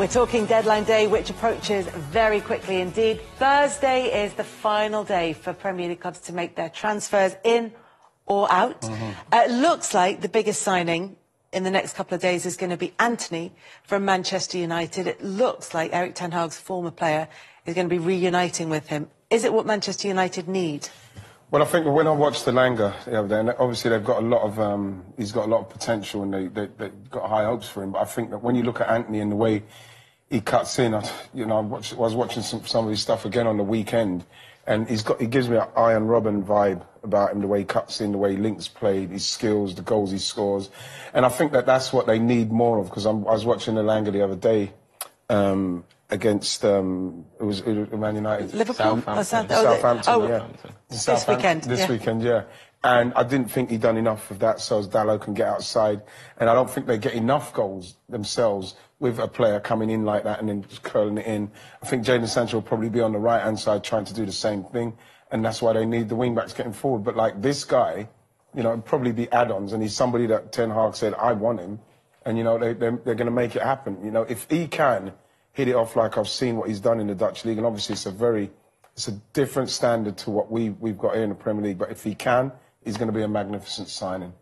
We're talking deadline day, which approaches very quickly indeed. Thursday is the final day for Premier League clubs to make their transfers in or out. It looks like the biggest signing in the next couple of days is going to be Antony from Manchester United. It looks like Erik ten Hag's former player is going to be reuniting with him. Is it what Manchester United need? Well, I think when I watched the Langer the other day, and obviously they've got a lot of, he's got a lot of potential and they've got high hopes for him. But I think that when you look at Antony and the way he cuts in, I was watching some of his stuff again on the weekend, and he gives me an Iron Robben vibe about him, the way he cuts in, the way he links play, his skills, the goals he scores. And I think that that's what they need more of, because I was watching the Langer the other day, against it was Man United, Liverpool, Southampton, yeah. This weekend. This weekend, yeah. And I didn't think he'd done enough of that, so as Dalot can get outside. And I don't think they get enough goals themselves with a player coming in like that and then just curling it in. I think Jadon Sancho will probably be on the right-hand side trying to do the same thing, and that's why they need the wing-backs getting forward. But like this guy, you know, it'd probably be add-ons, and he's somebody that Ten Hag said, I want him, and, you know, they're going to make it happen. You know, if he can hit it off like I've seen what he's done in the Dutch League, and obviously it's a different standard to what we've got here in the Premier League, but if he can, he's going to be a magnificent signing.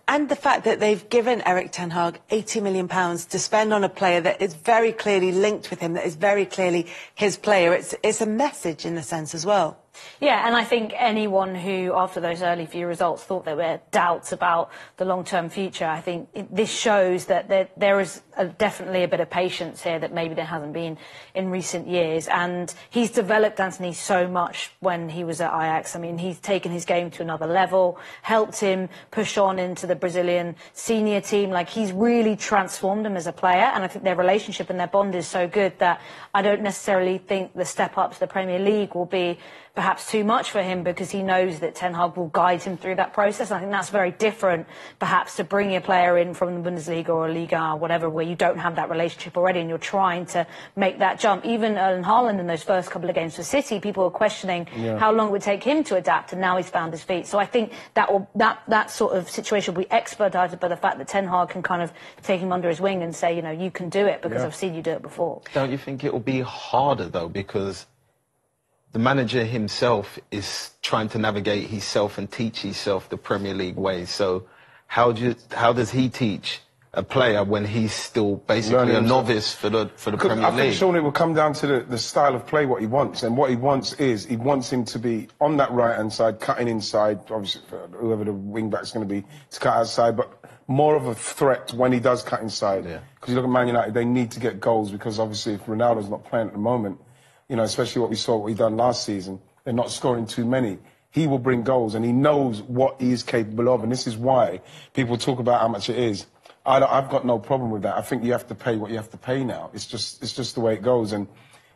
And the fact that they've given Erik ten Hag £80 million to spend on a player that is very clearly linked with him, that is very clearly his player, it's a message in a sense as well. Yeah, and I think anyone who, after those early few results, thought there were doubts about the long-term future, I think this shows that there is definitely a bit of patience here that maybe there hasn't been in recent years. And he's developed Antony so much when he was at Ajax. I mean, he's taken his game to another level, helped him push on into the Brazilian senior team. Like, he's really transformed him as a player, and I think their relationship and their bond is so good that I don't necessarily think the step up to the Premier League will be perhaps too much for him, because he knows that Ten Hag will guide him through that process. And I think that's very different, perhaps, to bringing a player in from the Bundesliga or Liga or whatever, where you don't have that relationship already and you're trying to make that jump. Even Erling Haaland in those first couple of games for City, people were questioning how long it would take him to adapt, and now he's found his feet. So I think that sort of situation will be expedited by the fact that Ten Hag can kind of take him under his wing and say, you know, you can do it because I've seen you do it before. Don't you think it will be harder, though, because the manager himself is trying to navigate himself and teach himself the Premier League ways? So how does he teach a player when he's still basically a novice for the Premier League? I think, Sean, it will come down to the style of play, what he wants. And what he wants is, he wants him to be on that right-hand side, cutting inside, obviously, for whoever the wing-back's going to be, to cut outside, but more of a threat when he does cut inside. Because you look at Man United, they need to get goals, because obviously if Ronaldo's not playing at the moment, you know, especially what we done last season, they're not scoring too many. He will bring goals, and he knows what he is capable of, and this is why people talk about how much it is. I've got no problem with that. I think you have to pay what you have to pay now. It's just the way it goes. And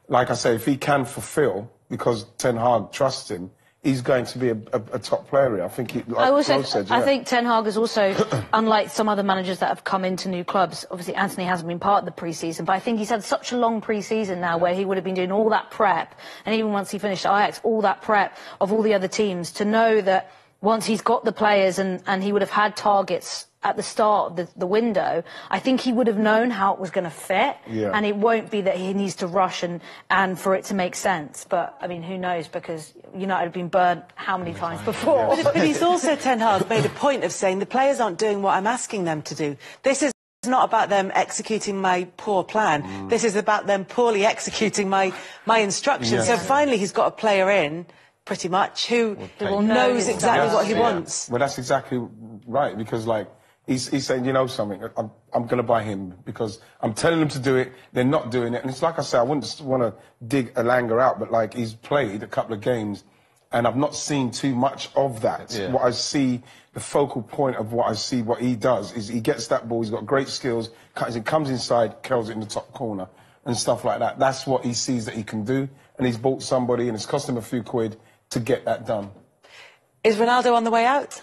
like I say, if he can fulfil, because Ten Hag trusts him, he's going to be a top player here. I think I think Ten Hag is also, unlike some other managers that have come into new clubs, obviously Antony hasn't been part of the pre-season, but I think he's had such a long pre-season now where he would have been doing all that prep, and even once he finished at Ajax, all that prep of all the other teams, to know that once he's got the players and he would have had targets at the start of the window, I think he would have known how it was going to fit, and it won't be that he needs to rush and for it to make sense. But, I mean, who knows, because United have been burnt how many times before? But he's also, Ten Hag, made a point of saying the players aren't doing what I'm asking them to do. This is not about them executing my poor plan. This is about them poorly executing my instructions. So finally he's got a player in, pretty much, who knows exactly what he wants. Well, that's exactly right, because, like, he's saying, you know something, I'm going to buy him because I'm telling them to do it, they're not doing it. And it's like I say, I wouldn't want to dig a Langer out, but, like, he's played a couple of games and I've not seen too much of that. What I see, the focal point of what I see, what he does, is he gets that ball, he's got great skills, comes inside, curls it in the top corner and stuff like that. That's what he sees that he can do, and he's bought somebody and it's cost him a few quid to get that done. Is Ronaldo on the way out?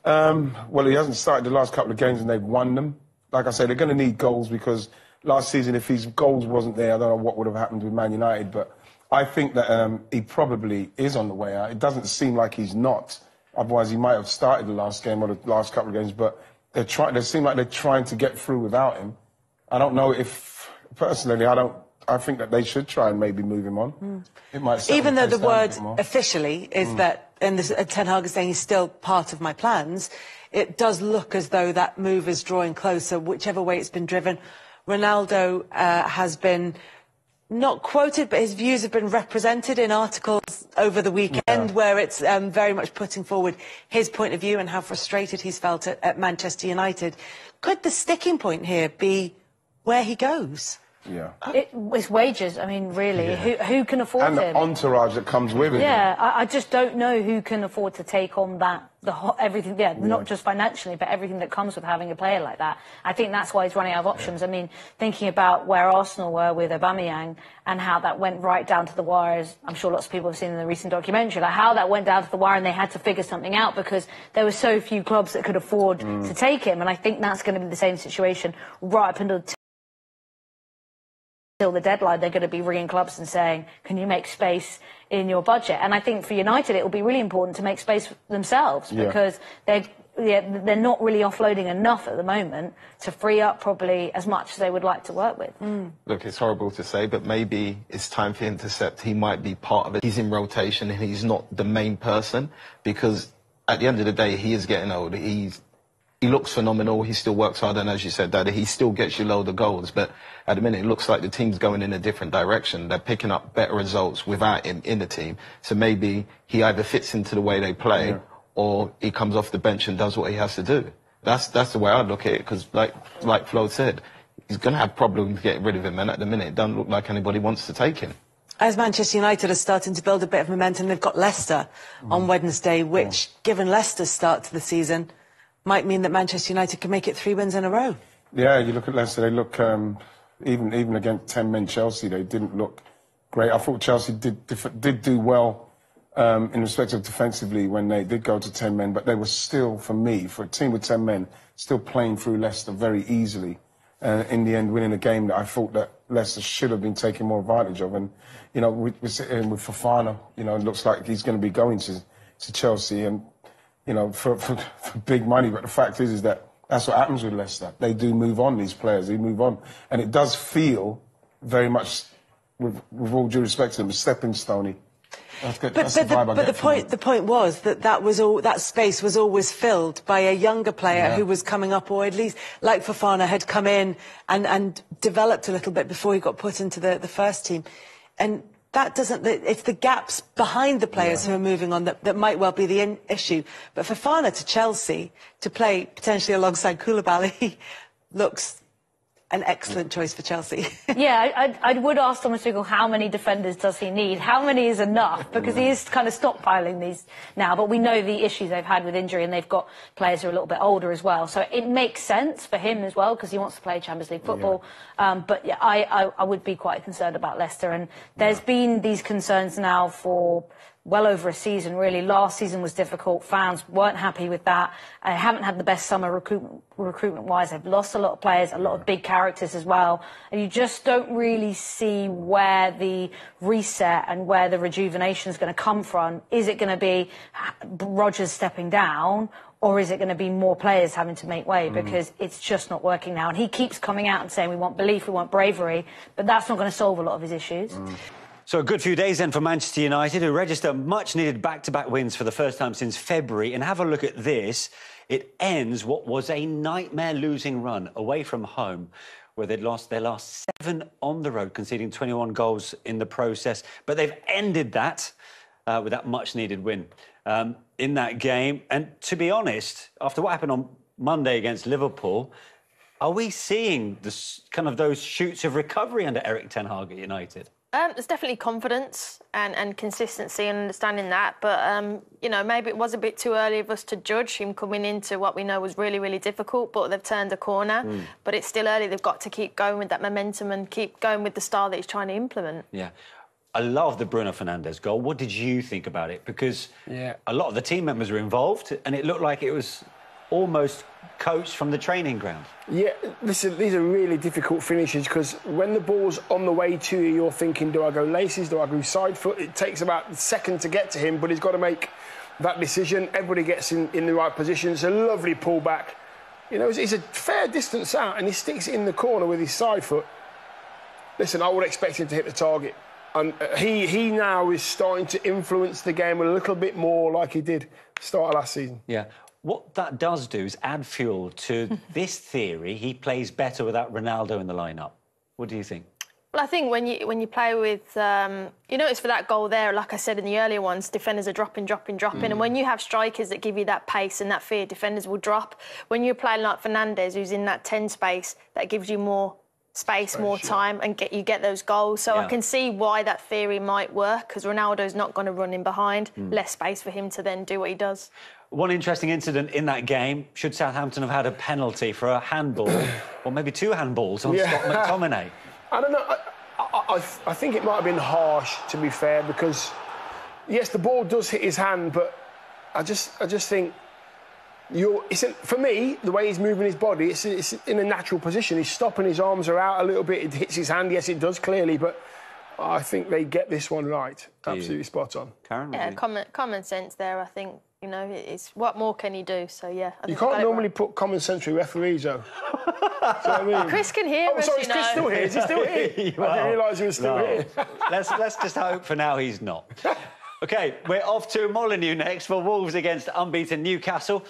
Well, he hasn't started the last couple of games and they've won them. Like I say, they're going to need goals, because last season, if his goals wasn't there, I don't know what would have happened with Man United. But I think that he probably is on the way out. It doesn't seem like he's not. Otherwise, he might have started the last game or the last couple of games. But they seem like they're trying to get through without him. I don't know if personally, I think that they should try and maybe move him on. It might even though the settle word pace down a bit more. officially is that, and Ten Hag is saying he's still part of my plans, it does look as though that move is drawing closer, whichever way it's been driven. Ronaldo has been not quoted, but his views have been represented in articles over the weekend where it's very much putting forward his point of view and how frustrated he's felt at Manchester United. Could the sticking point here be where he goes? Yeah. It's wages. I mean, really, who can afford And him? the entourage that comes with it. Yeah, I just don't know who can afford to take on that, everything, not just financially, but everything that comes with having a player like that. I think that's why he's running out of options. I mean, thinking about where Arsenal were with Aubameyang and how that went right down to the wire, as I'm sure lots of people have seen in the recent documentary, like how that went down to the wire and they had to figure something out because there were so few clubs that could afford to take him. And I think that's going to be the same situation right up until the deadline. They're going to be ringing clubs and saying, can you make space in your budget? And I think for United it will be really important to make space for themselves because they're not really offloading enough at the moment to free up probably as much as they would like to work with. Look, it's horrible to say, but maybe it's time for him to accept he might be part of it. He's in rotation and he's not the main person because at the end of the day he is getting old. He looks phenomenal. He still works hard, and as you said, Daddy, he still gets you loads of goals. But at the minute, it looks like the team's going in a different direction. They're picking up better results without him in the team. So maybe he either fits into the way they play, or he comes off the bench and does what he has to do. That's the way I look at it. Because, like Flo said, he's going to have problems getting rid of him, and at the minute, it doesn't look like anybody wants to take him. As Manchester United are starting to build a bit of momentum, they've got Leicester on Wednesday, which, given Leicester's start to the season, might mean that Manchester United can make it 3 wins in a row. Yeah, you look at Leicester, they look, even against 10-men Chelsea, they didn't look great. I thought Chelsea did do well in respect of defensively when they did go to 10 men, but they were still, for me, for a team with 10 men, still playing through Leicester very easily. In the end, winning a game that I thought that Leicester should have been taking more advantage of. And, you know, we're sitting with Fofana, you know, it looks like he's going to be going to Chelsea and, you know, for big money. But the fact is that that's what happens with Leicester. They do move on, these players. They move on. And it does feel very much, with all due respect to them, a stepping stone-y. That's good. That's the vibe I get from it. The point was that space was always filled by a younger player who was coming up, or at least, like Fofana, had come in and developed a little bit before he got put into the first team. And that doesn't, it's the gaps behind the players who are moving on that might well be the issue. But Fofana to Chelsea, to play potentially alongside Koulibaly, looks an excellent choice for Chelsea. Yeah, I would ask Thomas Tuchel how many defenders does he need? How many is enough? Because he is kind of stockpiling these now, but we know the issues they've had with injury, and they've got players who are a little bit older as well. So it makes sense for him as well, because he wants to play Champions League football. But yeah, I would be quite concerned about Leicester, and there's been these concerns now for well over a season, really. Last season was difficult. Fans weren't happy with that. I haven't had the best summer recruitment-wise. They've lost a lot of players, a lot of big characters as well. And you just don't really see where the reset and where the rejuvenation is going to come from. Is it going to be Rodgers stepping down, or is it going to be more players having to make way? Because it's just not working now. And he keeps coming out and saying we want belief, we want bravery, but that's not going to solve a lot of his issues. So a good few days then for Manchester United, who register much-needed back-to-back wins for the first time since February. And have a look at this. It ends what was a nightmare losing run away from home, where they'd lost their last 7 on the road, conceding 21 goals in the process. But they've ended that with that much-needed win in that game. And to be honest, after what happened on Monday against Liverpool, are we seeing this, kind of those shoots of recovery under Erik ten Hag at United? There's definitely confidence and consistency and understanding that. But, you know, maybe it was a bit too early of us to judge him coming into what we know was really, really difficult, but they've turned a corner. But it's still early. They've got to keep going with that momentum and keep going with the style that he's trying to implement. Yeah. I love the Bruno Fernandes goal. What did you think about it? Because a lot of the team members were involved, and it looked like it was almost coached from the training ground. Yeah, listen, these are really difficult finishes, because when the ball's on the way to you, you're thinking, do I go laces, do I go side foot? It takes about a second to get to him, but he's got to make that decision. Everybody gets in the right position. It's a lovely pullback. You know, it's a fair distance out, and he sticks it in the corner with his side foot. listen, I would expect him to hit the target. And he now is starting to influence the game a little bit more like he did start of last season. Yeah. What that does do is add fuel to this theory. He plays better without Ronaldo in the lineup. What do you think? Well, I think when you play with, you notice for that goal there, like I said in the earlier ones, defenders are dropping. And when you have strikers that give you that pace and that fear, defenders will drop. When you're playing like Fernandes, who's in that 10 space, that gives you more space, more time, and you get those goals. So I can see why that theory might work, because Ronaldo's not going to run in behind. Less space for him to then do what he does. One interesting incident in that game, should Southampton have had a penalty for a handball, or maybe 2 handballs on Scott McTominay? I don't know. I think it might have been harsh, to be fair, because, yes, the ball does hit his hand, but I just think... for me, the way he's moving his body, it's in a natural position. He's stopping, his arms are out a little bit. It hits his hand. Yes, it does, clearly, but I think they get this one right. Absolutely spot on. Karen? Yeah, common sense there, I think. You know, it's what more can you do? So, yeah. You can't normally put common sense through referees, though. I mean? Chris can hear us, sorry, is Chris still here? Is he still here? I didn't realise he was still here. Let's just hope for now he's not. OK, we're off to Molineux next for Wolves against unbeaten Newcastle.